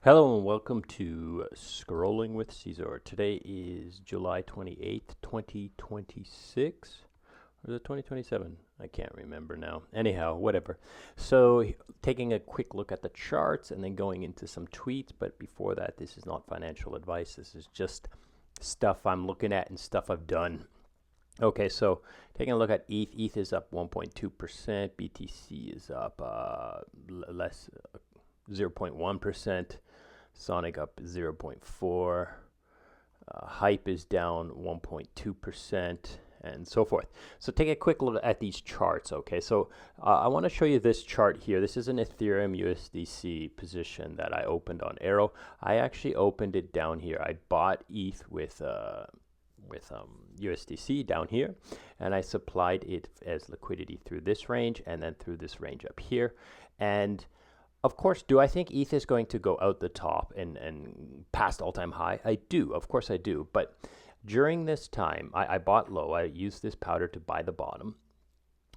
Hello and welcome to Scrolling with Ceazor. Today is July 28th, 2026. Or is it 2027? I can't remember now. Anyhow, whatever. So, taking a quick look at the charts and then going into some tweets. But before that, this is not financial advice. This is just stuff I'm looking at and stuff I've done. Okay, so taking a look at ETH. ETH is up 1.2%. BTC is up less 0.1%. Sonic up 0.4. Hype is down 1.2%, and so forth. So take a quick look at these charts. Okay, so I want to show you this chart here. This is an Ethereum USDC position that I opened on Arrow. I actually opened it down here. I bought ETH with USDC down here, and I supplied it as liquidity through this range and then through this range up here. And of course, do I think ETH is going to go out the top and past all-time high? I do. Of course I do. But during this time, I bought low. I used this powder to buy the bottom.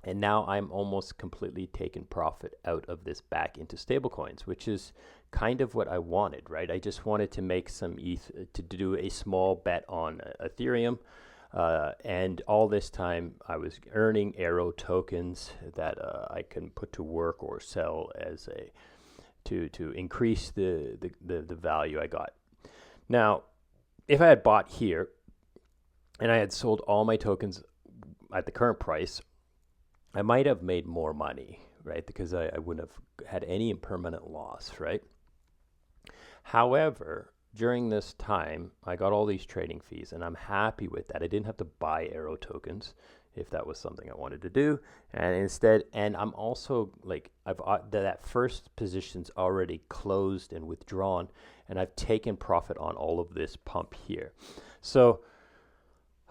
And now I'm almost completely taken profit out of this back into stablecoins, which is kind of what I wanted, right? I just wanted to make some ETH to do a small bet on Ethereum. And all this time I was earning Arrow tokens that I can put to work or sell as a to increase the value I got. Now, if I had bought here and I had sold all my tokens at the current price, I might have made more money, right? Because I wouldn't have had any impermanent loss, right? However, during this time, I got all these trading fees, and I'm happy with that. I didn't have to buy Arrow tokens if that was something I wanted to do, and instead, and I'm also like that first position's already closed and withdrawn, and I've taken profit on all of this pump here. So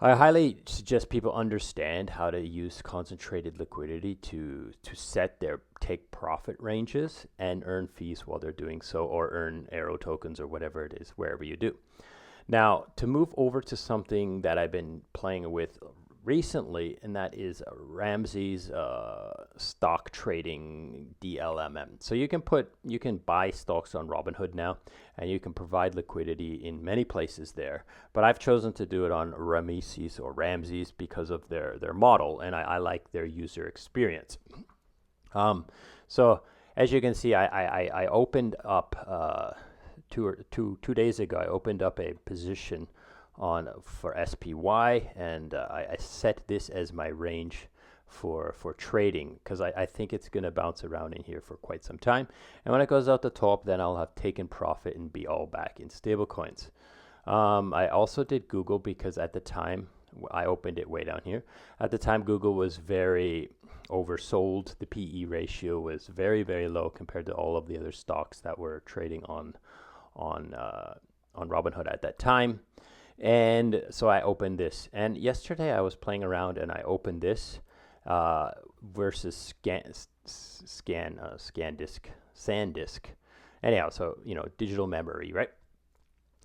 I highly suggest people understand how to use concentrated liquidity to set their take profit ranges and earn fees while they're doing so, or earn Arrow tokens or whatever it is, wherever you do. Now, to move over to something that I've been playing with recently, and that is Ramsey's stock trading DLMM. So you can buy stocks on Robinhood now, and you can provide liquidity in many places there. But I've chosen to do it on Ramsey's because of their model, and I like their user experience. So as you can see, I opened up 2 days ago. I opened up a position for SPY, and I set this as my range for trading because I think it's going to bounce around in here for quite some time. And when it goes out the top, then I'll have taken profit and be all back in stablecoins. I also did Google because at the time, I opened it way down here. At the time, Google was very oversold. The PE ratio was very, very low compared to all of the other stocks that were trading on Robinhood at that time. And so I opened this. And yesterday I was playing around and I opened this versus SanDisk. Anyhow, so digital memory, right?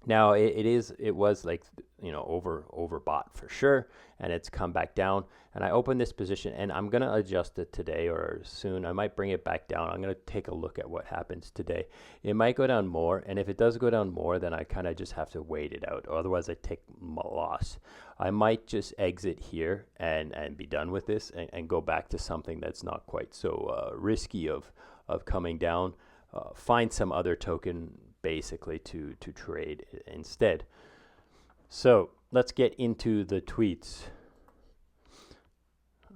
Now it was like overbought for sure, and it's come back down. And I opened this position, and I'm gonna adjust it today or soon. I might bring it back down. I'm gonna take a look at what happens today. It might go down more, and if it does go down more, then I kind of just have to wait it out. Otherwise, I take a loss. I might just exit here and be done with this and go back to something that's not quite so risky of coming down. Find some other token basically to trade instead. So let's get into the tweets.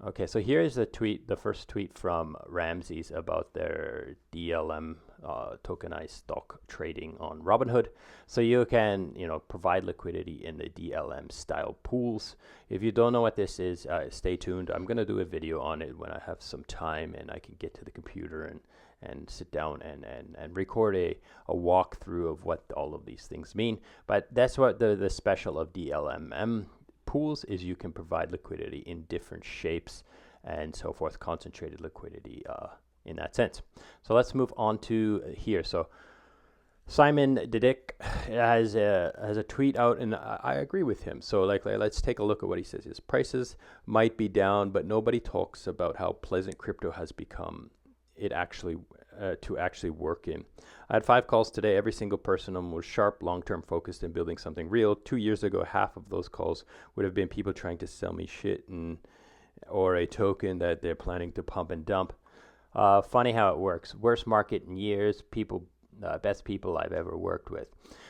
Okay, so here is the first tweet from Ramsey's about their DLM tokenized stock trading on Robinhood. So you can provide liquidity in the DLM style pools. If you don't know what this is, stay tuned. I'm going to do a video on it when I have some time and I can get to the computer and sit down and record a walkthrough of what all of these things mean. But that's what the special of DLMM pools is. You can provide liquidity in different shapes and so forth, concentrated liquidity in that sense. So let's move on to here. So Simon Didick has a tweet out, and I agree with him. So let's take a look at what he says. His prices might be down, but nobody talks about how pleasant crypto has become it actually to actually work in. I had 5 calls today. Every single person on them was sharp, long-term focused in building something real. 2 years ago, half of those calls would have been people trying to sell me shit or a token that they're planning to pump and dump. Funny how it works. Worst market in years. Best people I've ever worked with.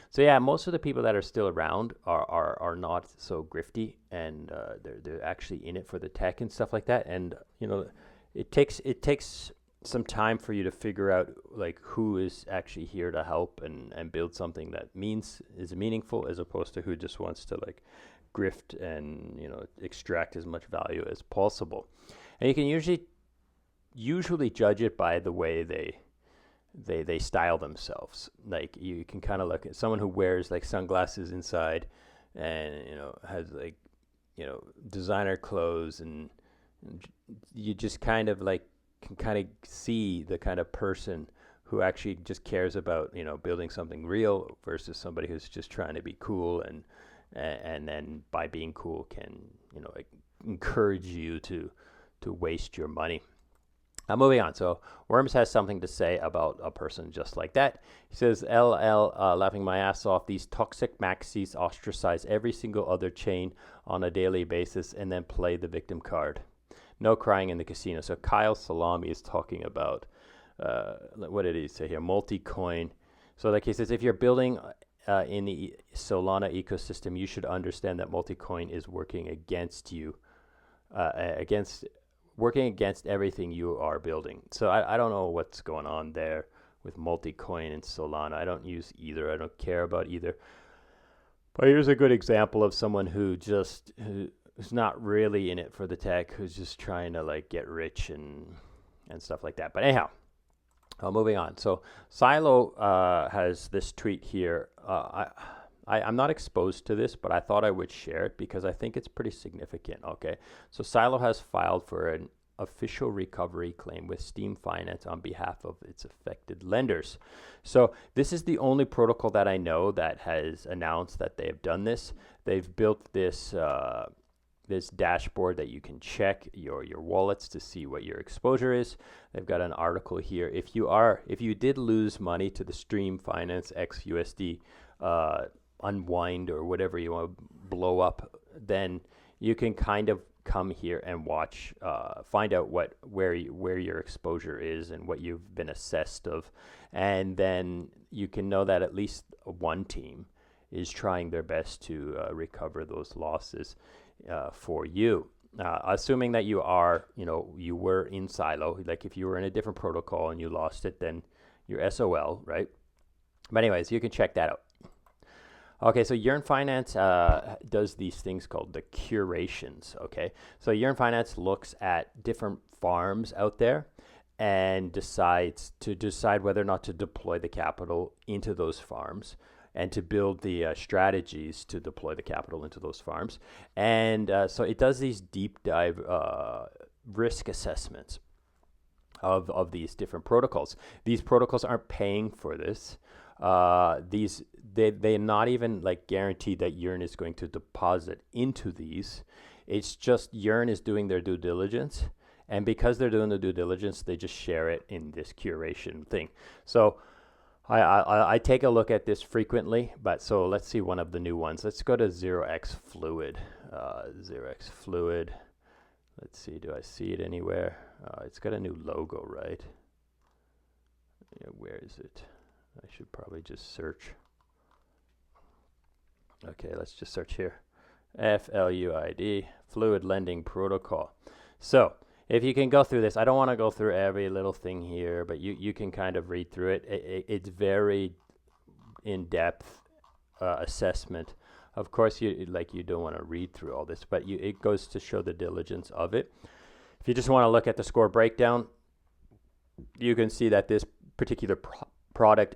So yeah, most of the people that are still around are not so grifty, and they're actually in it for the tech and stuff like that. And it takes some time for you to figure out like who is actually here to help and build something that is meaningful, as opposed to who just wants to like grift and extract as much value as possible. And you can usually judge it by the way they style themselves. Like you can kind of look at someone who wears like sunglasses inside and has like designer clothes, and you just kind of like can kind of see the kind of person who actually just cares about building something real versus somebody who's just trying to be cool and then by being cool can like encourage you to waste your money. Moving on. So Worms has something to say about a person just like that. He says, LL, laughing my ass off. These toxic maxis ostracize every single other chain on a daily basis and then play the victim card. No crying in the casino. So Kyle Salami is talking about, what did he say here? Multi-coin. So like he says, if you're building in the Solana ecosystem, you should understand that multi-coin is working against you, working against everything you are building. So I don't know what's going on there with multi-coin and Solana. I don't use either. I don't care about either. But here's a good example of someone who's not really in it for the tech, who's just trying to like get rich and stuff like that. But anyhow, moving on. So Silo has this tweet here. I'm not exposed to this, but I thought I would share it because I think it's pretty significant. Okay, so Silo has filed for an official recovery claim with Steam Finance on behalf of its affected lenders. So this is the only protocol that I know that has announced that they have done this. They've built this this dashboard that you can check your wallets to see what your exposure is. They've got an article here. If you did lose money to the Stream Finance XUSD unwind or whatever you want to blow up, then you can kind of come here and watch, find out where your exposure is and what you've been assessed of, and then you can know that at least one team is trying their best to recover those losses for you. Assuming that you were in Silo, like if you were in a different protocol and you lost it, then you're SOL, right? But anyways, you can check that out. Okay, so Yearn Finance does these things called the curations, okay? So Yearn Finance looks at different farms out there and decides whether or not to deploy the capital into those farms and to build the strategies to deploy the capital into those farms. And so it does these deep dive risk assessments of these different protocols. These protocols aren't paying for this. They're not even like guaranteed that Yearn is going to deposit into these. It's just Yearn is doing their due diligence, and because they're doing the due diligence, they just share it in this curation thing. So I take a look at this frequently, but so let's see one of the new ones. Let's go to 0x Fluid. 0x Fluid. Let's see, do I see it anywhere? It's got a new logo, right? Yeah, where is it? I should probably just search. Okay, let's just search here. FLUID, Fluid Lending Protocol. So if you can go through this, I don't want to go through every little thing here, but you can kind of read through it. It's very in-depth assessment. Of course, you don't want to read through all this, but it goes to show the diligence of it. If you just want to look at the score breakdown, you can see that this particular product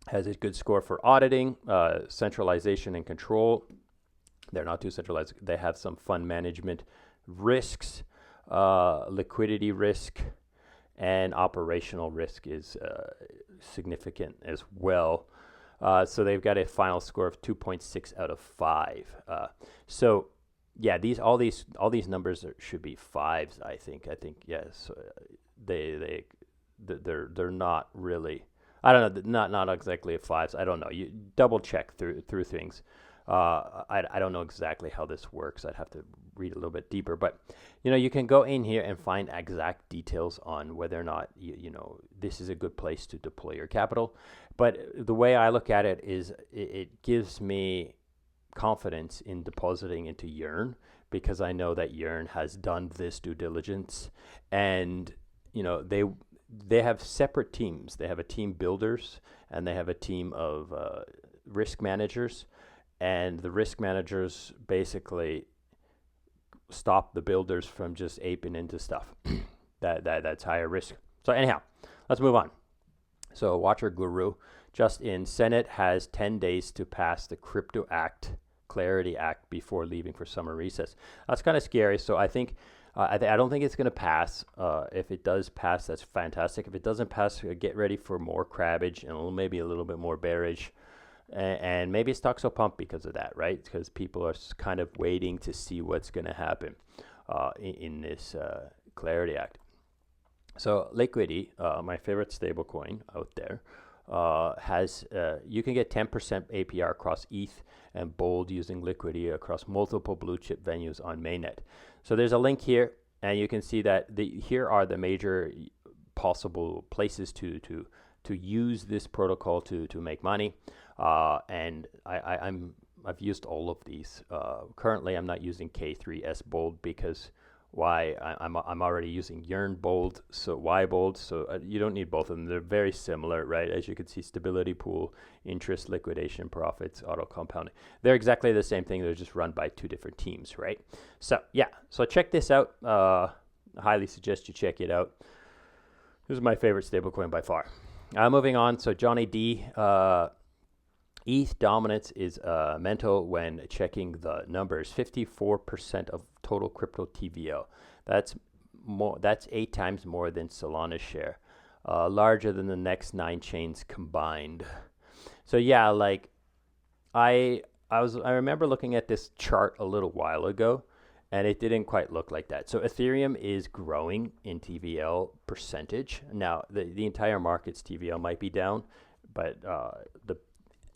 has a good score for auditing, centralization and control. They're not too centralized. They have some fund management risks, liquidity risk, and operational risk is significant as well. So they've got a final score of 2.6 out of 5. So yeah, all these numbers should be 5s. I think yes. they're not really. I don't know, not exactly a fives. I don't know. You double check through things. I don't know exactly how this works. I'd have to read a little bit deeper, but you can go in here and find exact details on whether or not this is a good place to deploy your capital. But the way I look at it is it gives me confidence in depositing into Yearn because I know that Yearn has done this due diligence, and they have separate teams. They have a team builders and they have a team of risk managers, and the risk managers basically stop the builders from just aping into stuff that's higher risk. So anyhow, let's move on. So Watcher Guru, just in, Senate has 10 days to pass the Crypto Act, Clarity Act, before leaving for summer recess. That's kind of scary. So I think I don't think it's going to pass. If it does pass, that's fantastic. If it doesn't pass, get ready for more crabbage and maybe a little bit more bearish. And maybe stocks will pump because of that, right? Because people are kind of waiting to see what's going to happen in this Clarity Act. So Liquidity, my favorite stablecoin out there, has you can get 10% APR across ETH and BOLD using Liquidity across multiple blue chip venues on mainnet. So there's a link here, and you can see that here are the major possible places to use this protocol to make money. And I've used all of these. Currently, I'm not using K3S Bold because why? I'm already using Yearn Bold, so why Bold? So you don't need both of them. They're very similar, right? As you can see, stability pool, interest, liquidation, profits, auto compounding. They're exactly the same thing. They're just run by two different teams, right? So yeah, so check this out. I highly suggest you check it out. This is my favorite stablecoin by far. Moving on, so Johnny D. ETH dominance is mental when checking the numbers. 54% of total crypto TVL. That's 8 times more than Solana's share. Larger than the next 9 chains combined. So yeah, like I remember looking at this chart a little while ago, and it didn't quite look like that. So Ethereum is growing in TVL percentage. Now the entire market's TVL might be down, but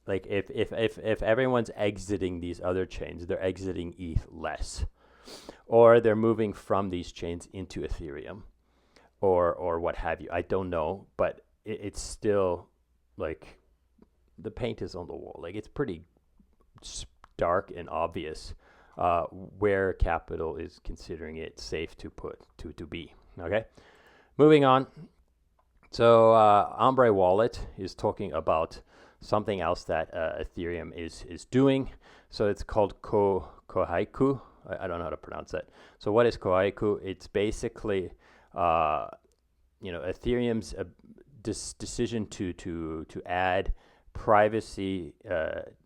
if everyone's exiting these other chains, they're exiting ETH less, or they're moving from these chains into Ethereum, or what have you. I don't know, but it's still like the paint is on the wall. Like it's pretty stark and obvious where capital is considering it safe to put to be. Okay, moving on. So Ombre Wallet is talking about something else that Ethereum is doing. So it's called Kohaiku. I don't know how to pronounce that. So what is Kohaiku? It's basically Ethereum's decision to add privacy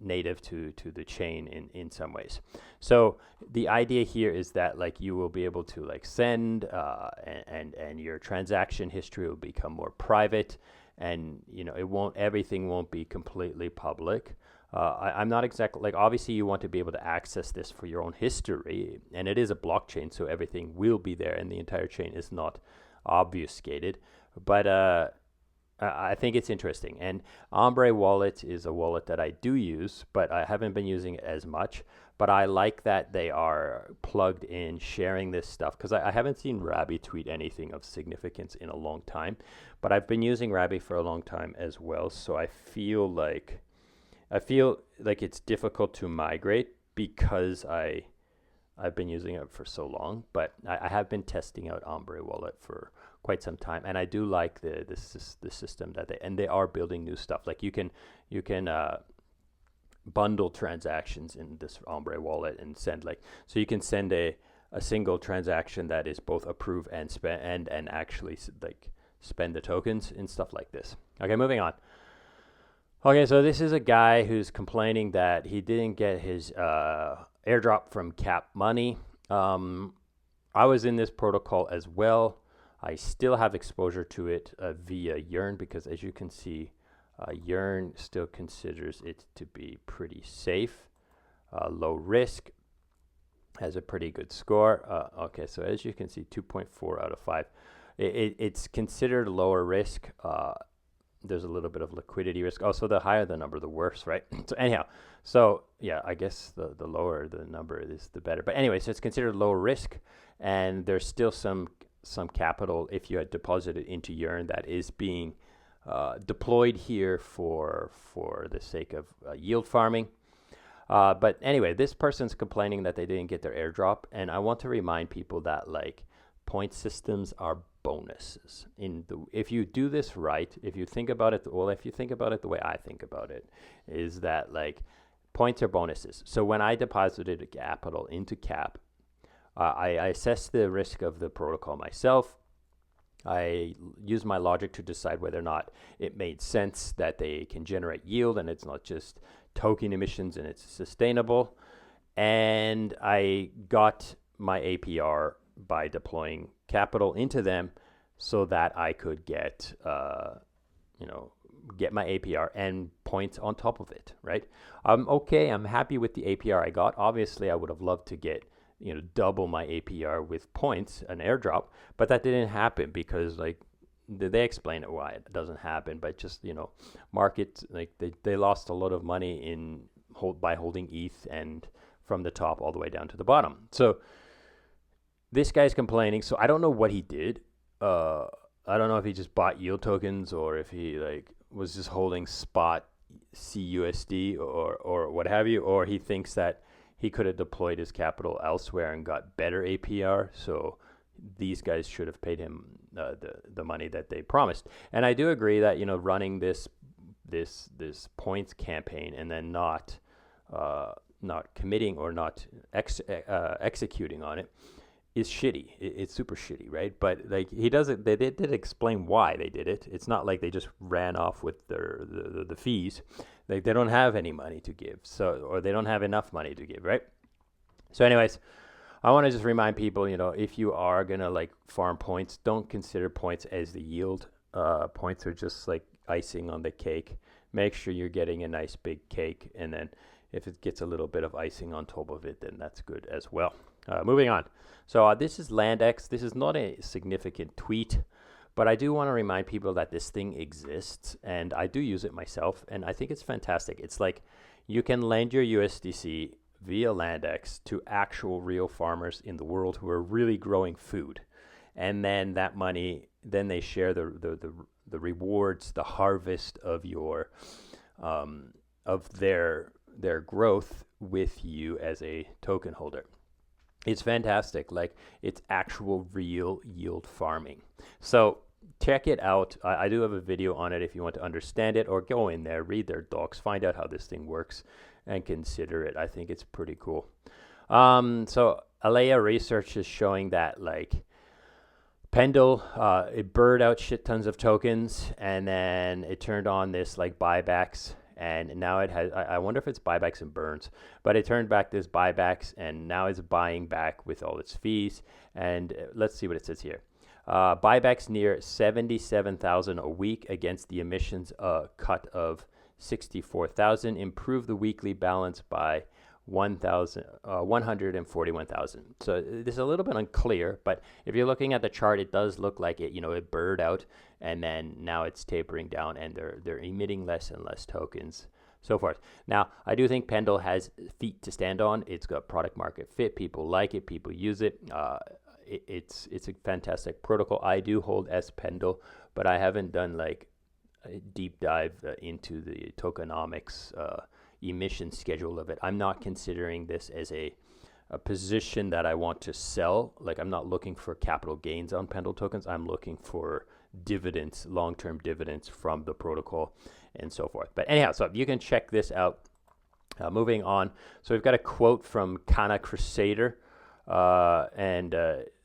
native to the chain in some ways. So the idea here is that like you will be able to like send and your transaction history will become more private, and everything won't be completely public. I'm not exactly like, obviously you want to be able to access this for your own history, and it is a blockchain, so everything will be there and the entire chain is not obfuscated. But I think it's interesting. And Ombre Wallet is a wallet that I do use, but I haven't been using it as much. But I like that they are plugged in, sharing this stuff, because I haven't seen Rabby tweet anything of significance in a long time. But I've been using Rabby for a long time as well, so I feel like it's difficult to migrate because I've been using it for so long. But I have been testing out Ombre Wallet for quite some time, and I do like the system that they are building new stuff. Like you can bundle transactions in this Ombre Wallet and send so you can send a single transaction that is both approve and spend and actually spend the tokens and stuff like this. Okay, moving on. Okay, so this is a guy who's complaining that he didn't get his airdrop from Cap Money. I was in this protocol as well. I still have exposure to it via Yearn, because as you can see, Yearn still considers it to be pretty safe, low risk, has a pretty good score. Okay, so as you can see, 2.4 out of 5. It's considered lower risk. There's a little bit of liquidity risk. Also, the higher the number, the worse, right? So anyhow, so yeah, I guess the lower the number is, the better. But anyway, so it's considered low risk, and there's still some capital if you had deposited into Yearn that is being deployed here for the sake of yield farming. But anyway, this person's complaining that they didn't get their airdrop, and I want to remind people that like point systems are bonuses. If you do this right, if you think about it, if you think about it the way I think about it, is that like points are bonuses. So when I deposited capital into CAP, I assessed the risk of the protocol myself. I used my logic to decide whether or not it made sense that they can generate yield and it's not just token emissions and it's sustainable. And I got my APR by deploying capital into them so that I could get, get my APR and points on top of it, right? I'm happy with the APR I got. Obviously, I would have loved to get double my APR with points, an airdrop, but that didn't happen because like they explain it why it doesn't happen, but just market, like they lost a lot of money by holding ETH and from the top all the way down to the bottom. So this guy's complaining. So I don't know what he did. I don't know if he just bought yield tokens or if he like was just holding spot CUSD or what have you, or he thinks that he could have deployed his capital elsewhere and got better APR. So these guys should have paid him the money that they promised. And I do agree that running this points campaign and then not committing or not executing on it is shitty. It's super shitty, right? But like he doesn't. They did explain why they did it. It's not like they just ran off with the fees. Like they don't have any money to give, or they don't have enough money to give, right? So, anyways, I want to just remind people, if you are gonna like farm points, don't consider points as the yield. Points are just like icing on the cake. Make sure you're getting a nice big cake, and then if it gets a little bit of icing on top of it, then that's good as well. Moving on. So this is LandX. This is not a significant tweet, but I do want to remind people that this thing exists, and I do use it myself, and I think it's fantastic. It's like you can lend your USDC via LandX to actual real farmers in the world who are really growing food, and then that money, then they share the rewards, the harvest of your of their growth with you as a token holder. It's fantastic. Like it's actual real yield farming. So check it out. I do have a video on it if you want to understand it, or go in there, read their docs, find out how this thing works, and consider it. I think it's pretty cool. So Alea research is showing that like Pendle, it burned out shit tons of tokens, and then it turned on this like buybacks. And now it has, I wonder if it's buybacks and burns, but it turned back this buybacks and now it's buying back with all its fees. And let's see what it says here. Buybacks near 77,000 a week against the emissions cut of 64,000, improve the weekly balance by 141,000. So this is a little bit unclear, but if you're looking at the chart, it does look like it, it burned out, and then now it's tapering down, and they're emitting less and less tokens, so forth. Now, I do think Pendle has feet to stand on. It's got product market fit. People like it. People use it. It's a fantastic protocol. I do hold S Pendle, but I haven't done like a deep dive into the tokenomics emission schedule of it. I'm not considering this as a position that I want to sell. Like I'm not looking for capital gains on Pendle tokens. I'm looking for dividends, long-term dividends from the protocol and so forth. But anyhow, so you can check this out. Moving on. So we've got a quote from Kana Crusader, and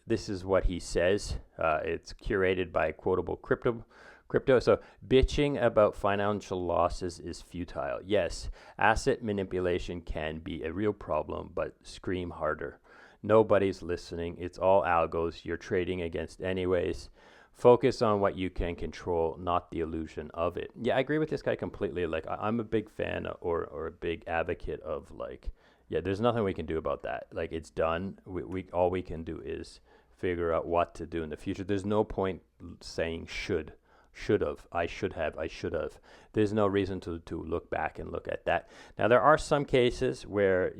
this is what he says. It's curated by Quotable Crypto. So bitching about financial losses is futile. Yes, asset manipulation can be a real problem, but scream harder. Nobody's listening. It's all algos you're trading against anyways. Focus on what you can control, not the illusion of it. Yeah, I agree with this guy completely. Like I'm a big fan or a big advocate of like, yeah, there's nothing we can do about that. Like it's done. We all we can do is figure out what to do in the future. There's no point saying should have, I should have. There's no reason to look back and look at that. Now, there are some cases where,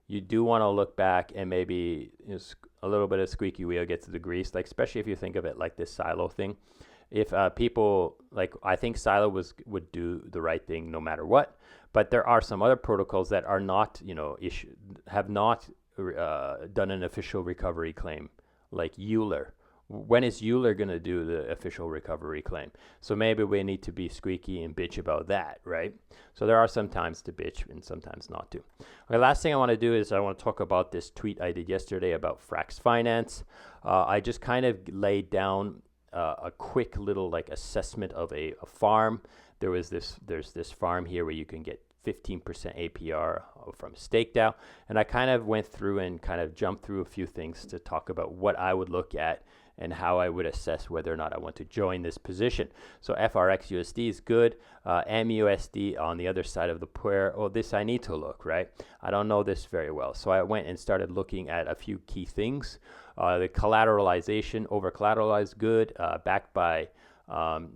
you do want to look back and maybe a little bit of squeaky wheel gets the grease, like especially if you think of it like this silo thing. If people, like, I think Silo would do the right thing no matter what, but there are some other protocols that are not, have not done an official recovery claim, like Euler. When is Euler going to do the official recovery claim? So maybe we need to be squeaky and bitch about that, right? So there are some times to bitch and sometimes not to. Okay, last thing I want to do is I want to talk about this tweet I did yesterday about Frax Finance. I just kind of laid down a quick little like assessment of a farm. There's this farm here where you can get 15% APR from staked out, and I kind of went through and kind of jumped through a few things to talk about what I would look at and how I would assess whether or not I want to join this position. So FRXUSD is good. MUSD on the other side of the pair. Oh, this I need to look, right? I don't know this very well. So I went and started looking at a few key things. The collateralization, over collateralized, good, backed by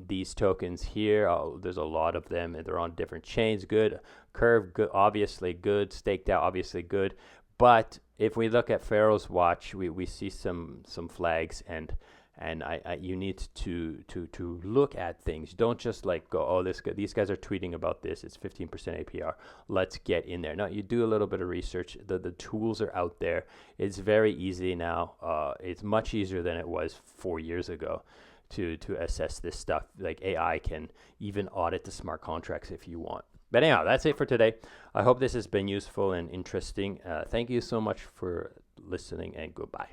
these tokens here. There's a lot of them and they're on different chains, good. Curve, good, obviously good. Staked out, obviously good. But if we look at Pharaoh's Watch, we see some flags, and you need to look at things. Don't just like go, oh, these guys are tweeting about this. It's 15% APR. Let's get in there. No, you do a little bit of research. The tools are out there. It's very easy now. It's much easier than it was 4 years ago to assess this stuff. Like AI can even audit the smart contracts if you want. But anyhow, that's it for today. I hope this has been useful and interesting. Thank you so much for listening, and goodbye.